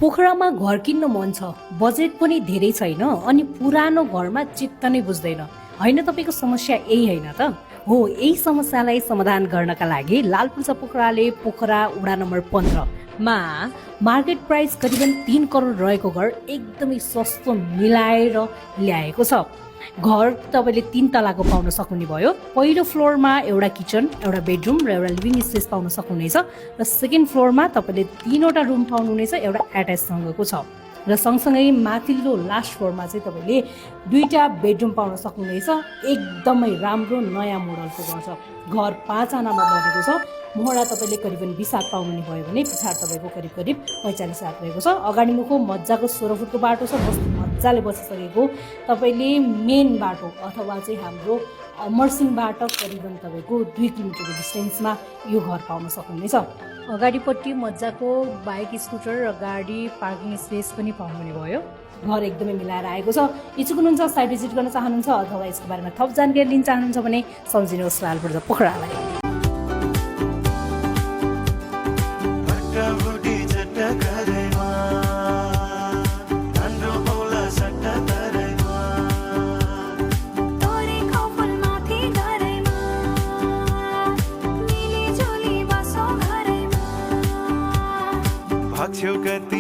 पोखरामा घर किन्न मन छ, बजेट पनि धेरै छैन अनि पुरानो घरमा चित्त नै बुझ्दैन। होइन, तपाईँको समस्या यही होइन त? हो, यही समस्यालाई समाधान गर्नका लागि लालपुल्चा पोखराले पोखरा वडा नम्बर 15 मा मार्केट प्राइस करिबन 3 करोड रहेको घर एकदमै सस्तो मिलाएर ल्याएको छ। घर तपाईँले 3 तलाको पाउन सक्नुहुने भयो। पहिलो फ्लोरमा एउटा किचन, एउटा बेडरुम र एउटा लिभिङ स्पेस पाउन सक्नुहुनेछ र सेकेन्ड फ्लोरमा तपाईँले 3वटा रुम पाउनुहुनेछ, एउटा एट्याचसँगको छ र सँगसँगै माथिल्लो लास्ट फ्लोरमा चाहिँ तपाईँले 2टा बेडरुम पाउन सक्नुहुनेछ। एकदमै राम्रो नयाँ मोडलको घर छ। घर 5 आनामा बनेको छ। मोहडा तपाईँले करिबन 20 हात पाउनुहुने भयो भने पछाडि तपाईँको करिब 45 हात रहेको छ। अगाडि मुखको मजाको 16 फुटको बाटो छ, मजाले बसिसकेको। तपाईँले मेन बाटो अथवा चाहिँ हाम्रो मर्सिङबाट करिबन तपाईँको 2 किलोमिटरको डिस्टेन्समा यो घर पाउन सक्नुहुनेछ। अगाडिपट्टि मजाको बाइक, स्कुटर र गाडी पार्किङ स्पेस पनि पाउनुहुने भयो। घर एकदमै मिलाएर आएको छ। इच्छुक हुनुहुन्छ, साइट भिजिट गर्न चाहनुहुन्छ अथवा यसको बारेमा थप जानकारी लिन चाहनुहुन्छ भने सम्झिनुहोस् लालपुल्चा पोखरालाई। भाग्छौ कति